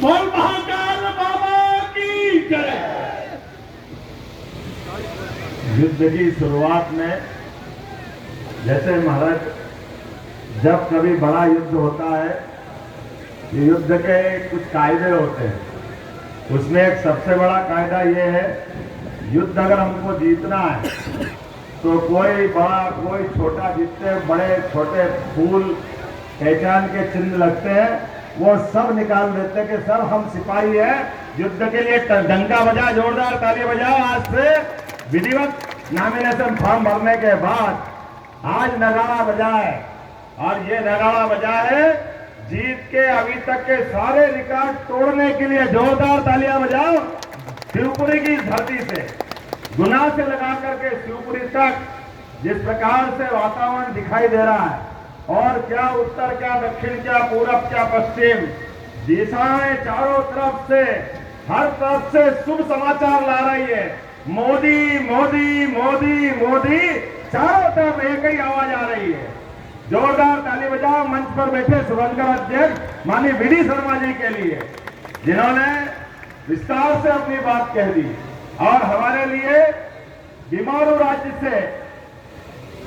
बोल महाकाल बाबा की जय। युद्ध की शुरुआत में जैसे महाराज जब कभी बड़ा युद्ध होता है, युद्ध के कुछ कायदे होते हैं। उसमें एक सबसे बड़ा कायदा ये है, युद्ध अगर हमको जीतना है तो कोई बड़ा कोई छोटा, जितने बड़े छोटे फूल पहचान के चिन्ह लगते हैं वो सब निकाल देते हैं कि सर हम सिपाही हैं, युद्ध के लिए डंका बजा, जोरदार ताली बजाओ। आज से विधिवत नॉमिनेशन फॉर्म भरने के बाद आज नगाड़ा बजा है, और ये नगाड़ा बजा है जीत के अभी तक के सारे रिकॉर्ड तोड़ने के लिए। जोरदार तालियां बजाओ। शिवपुरी की धरती से गुना से लगा करके शिवपुरी तक जिस प्रकार से वातावरण दिखाई दे रहा है, और क्या उत्तर, क्या दक्षिण, क्या पूरब, क्या पश्चिम, दिशाएं चारों तरफ से, हर तरफ से शुभ समाचार ला रही है। मोदी मोदी मोदी मोदी, चारों तरफ एक ही आवाज आ रही है। जोरदार ताली बजाओ मंच पर बैठे सुरंगर अध्यक्ष माननीय वीडी शर्मा जी के लिए, जिन्होंने विस्तार से अपनी बात कह दी और हमारे लिए बीमारू राज्य से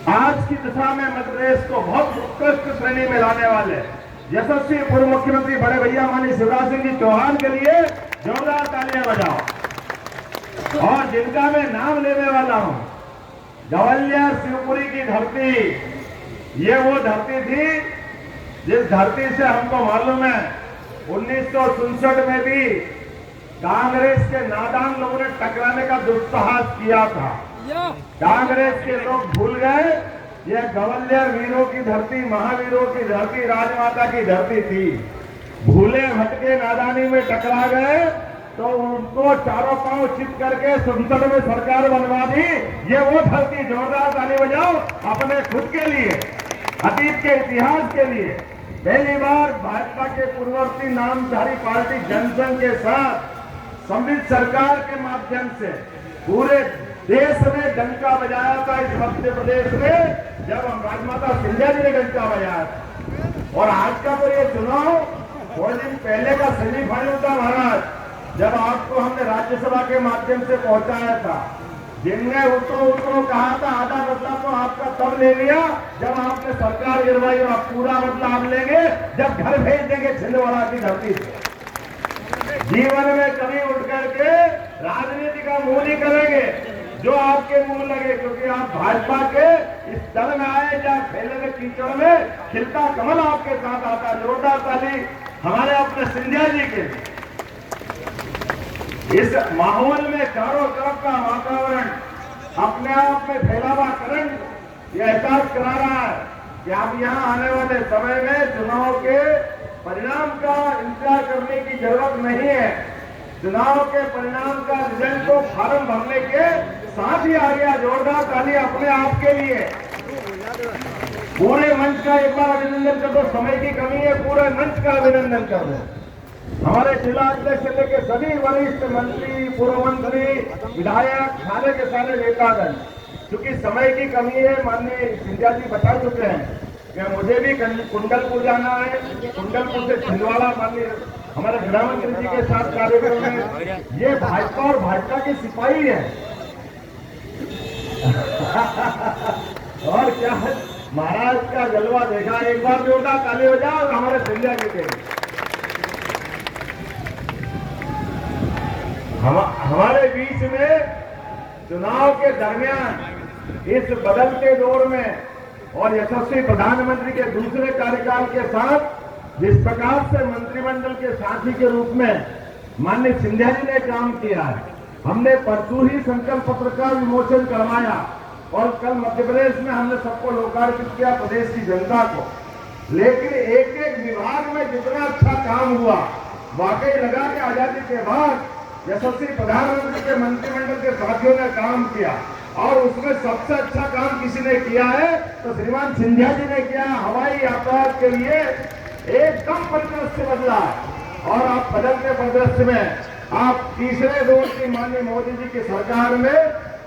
आज की दिशा में मध्य प्रदेश को बहुत उत्कृष्ट श्रेणी में लाने वाले यशस्वी पूर्व मुख्यमंत्री बड़े भैया माननीय शिवराज सिंह जी चौहान के लिए जोरदार तालियां बजाओ। और जिनका मैं नाम लेने वाला हूं, ग्वालियर शिवपुरी की धरती, ये वो धरती थी जिस धरती से हमको मालूम है 1967 में भी कांग्रेस के नादान लोगों ने टकराने का दुस्साहस किया था। कांग्रेस के लोग भूल गए ये ग्वालियर वीरों की धरती, महावीरों की धरती, राजमाता की धरती थी। भूले भटके नादानी में टकरा गए तो उनको चारों पांव चित करके संसद में सरकार बनवा दी। ये वो धरती, जोरदार ताली बजाओ अपने खुद के लिए, अतीत के इतिहास के लिए। पहली बार भाजपा के पूर्ववर्ती नामधारी पार्टी जनसंघ के साथ सम्मिलित सरकार के माध्यम से पूरे देश में डंका बजाया था। इस मध्य प्रदेश में जब हम राजमाता सिंधिया जी ने डंका बजाया था। और आज का तो ये चुनाव थोड़े दिन पहले का सेमीफाइनल था महाराज, जब आपको हमने राज्यसभा के माध्यम से पहुंचाया था। जिनने उतरो कहा था, आधा बदला तो आपका तब ले लिया जब आपने सरकार गिरवाई, और आप पूरा बदला आप लेंगे जब घर भेज देंगे छिंदवाड़ा की धरती से। जीवन में कभी उठ करके राजनीति का मुंह नहीं करेंगे जो आपके मुंह लगे, क्योंकि आप भाजपा के इस दल में आए, चाहे फैले में कीचड़ में खिलता कमल आपके साथ आता। जोरदार ताली हमारे अपने सिंधिया जी के लिए। इस माहौल में चारों तरफ का वातावरण अपने आप में फैला हुआ करंट यह एहसास करा रहा है कि आप यहाँ आने वाले समय में चुनाव के परिणाम का इंतजार करने की जरूरत नहीं है। चुनाव के परिणाम का रिजल्ट को फॉर्म भरने के साथ ही आ गया। जोरदार ताली अपने आप के लिए। पूरे मंच का एक बार अभिनंदन कर दो, समय की कमी है, पूरे मंच का अभिनंदन कर दो। हमारे जिला अध्यक्ष से लेकर सभी वरिष्ठ मंत्री, पूर्व मंत्री, विधायक, सारे के सारे नेतागण, क्योंकि समय की कमी है, माननीय सिंधिया जी बता चुके हैं कि मुझे भी कुंडलपुर जाना है। कुंडलपुर से छिंदवाड़ा माननीय हमारे गृह मंत्री जी के साथ कार्यक्रम में। ये भाजपा और भाजपा के सिपाही है। और क्या है, महाराज का जलवा देखा। एक बार जोरदार ताली बजाओ हमारे सिंधिया जी के। हमारे बीच में चुनाव के दरमियान इस बदलते दौर में और यशस्वी प्रधानमंत्री के दूसरे कार्यकाल के साथ जिस प्रकार से मंत्रिमंडल के साथी के रूप में माननीय सिंधिया जी ने काम किया है, हमने परसों ही संकल्प पत्र का विमोचन करवाया और कल मध्य प्रदेश में हमने सबको लोकार्पित किया, प्रदेश की जनता को। लेकिन एक एक विभाग में जितना अच्छा काम हुआ, वाकई लगा कि आजादी के बाद यशस्वी प्रधानमंत्री के मंत्रिमंडल के साथियों ने काम किया, और उसमें सबसे अच्छा काम किसी ने किया है तो श्रीमान सिंधिया जी ने किया। हवाई यातायात के लिए एकदम परिदृश्य बदला है, और आप बदलते परिदृश्य में आप तीसरे दौर की माननीय मोदी जी की सरकार में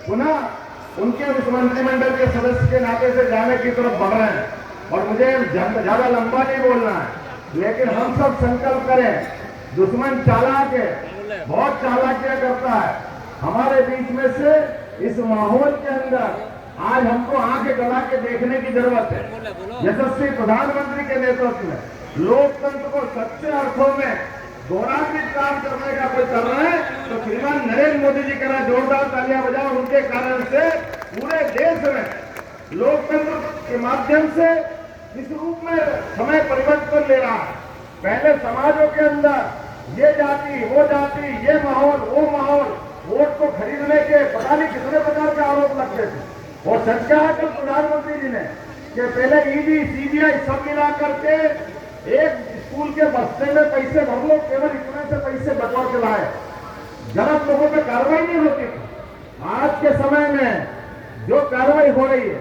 पुनः उनके उस मंत्रिमंडल के सदस्य के नाते से जाने की तरफ बढ़ रहे हैं। और मुझे ज्यादा लंबा नहीं बोलना है, लेकिन हम सब संकल्प करें दुश्मन चालाक है, बहुत चालाकियां करता है। हमारे बीच में से इस माहौल के अंदर आज हमको आंखें गड़ा के देखने की जरूरत है। यशस्वी प्रधानमंत्री के नेतृत्व में लोकतंत्र को सच्चे अर्थों में गौरवान्वित काम करने का कोई कर रहा है तो श्रीमान नरेंद्र मोदी जी करा जोरदार तालियां बजाओ। उनके कारण से पूरे देश में लोकतंत्र के माध्यम से इस रूप में समय परिवर्तन ले रहा है। पहले समाजों के अंदर ये जाति, ये माहौल, वो माहौल, वोट को खरीदने के पता नहीं कितने प्रकार के आरोप लगते थे। और सच कहा कल प्रधानमंत्री जी ने कि पहले ईडी, सीबीआई सब मिला करके एक स्कूल के बस्ते में पैसे भर लो, केवल इतने से पैसे बटोर के लाए, गलत लोगों पे कार्रवाई नहीं होती थी। आज के समय में जो कार्रवाई हो रही है,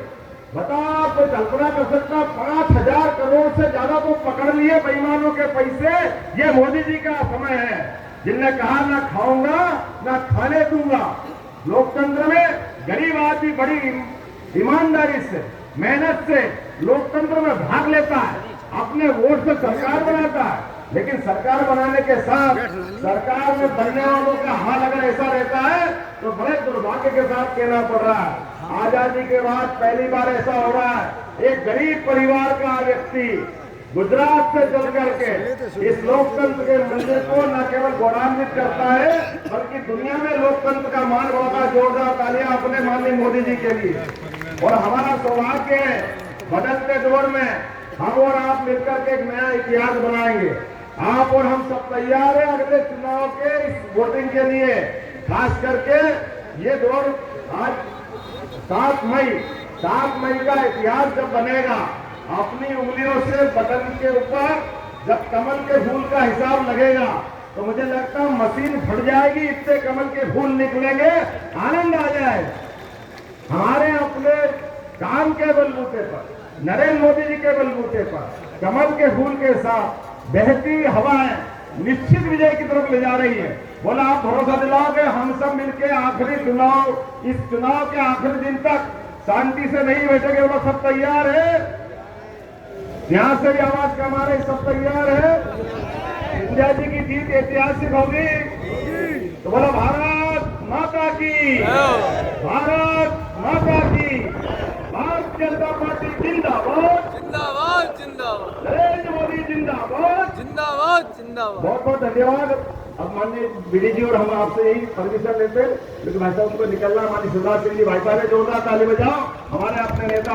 बताओ कोई कल्पना कर सकता, 5,000 करोड़ से ज्यादा तो पकड़ लिए बेईमानों के पैसे। ये मोदी जी का समय है, जिनने कहा ना खाऊंगा ना खाने दूंगा। लोकतंत्र में गरीब आदमी बड़ी ईमानदारी से, मेहनत से लोकतंत्र में भाग लेता है, अपने वोट से सरकार बनाता है। लेकिन सरकार बनाने के साथ सरकार में बनने वालों का हाल अगर ऐसा रहता है तो बड़े दुर्भाग्य के साथ कहना पड़ रहा है। आजादी के बाद पहली बार ऐसा हो रहा है, एक गरीब परिवार का व्यक्ति गुजरात से चल करके इस लोकतंत्र के मंदिर को न केवल गौरवान्वित करता है बल्कि दुनिया में लोकतंत्र का मान बढ़ाता। जोरदार तालियां अपने माननीय मोदी जी के लिए। और हमारा सौभाग्य है, बदलते दौर में हम और आप मिलकर के एक नया इतिहास बनाएंगे। आप और हम सब तैयार हैं अगले चुनाव के इस वोटिंग के लिए। खास करके ये दौर आज 7 मई का इतिहास जब बनेगा, अपनी उंगलियों से बटन के ऊपर जब कमल के फूल का हिसाब लगेगा तो मुझे लगता है मशीन फट जाएगी, इतने कमल के फूल निकलेंगे, आनंद आ जाएगा। हमारे अपने काम के बलबूते पर, नरेंद्र मोदी जी के बलबूते पर कमल के फूल के साथ बहती हवाएं निश्चित विजय की तरफ ले जा रही है। बोला आप भरोसा दिलाओगे हम सब मिलकर आखिरी चुनाव, इस चुनाव के आखिरी दिन तक शांति से नहीं बैठेंगे। बोला सब तैयार है? यहां से भी आवाज कमा रहे, सब तैयार है? इंडिया जी की जीत ऐतिहासिक होगी तो बोला भारत माता की, भारत माता की, भारतीय जनता पार्टी जिंदाबाद, जिंदाबाद जिंदाबाद, नरेंद्र मोदी जिंदाबाद, जिंदाबाद जिंदाबाद। बहुत बहुत धन्यवाद। अब माननीय बीडी जी और हम आपसे यही परमिशन लेते हैं, लेकिन भाई साहब उनको निकलना, हमारी शिवराज सिंह जी भाई साहब ने जोरदार ताली बजाओ। हमारे अपने नेता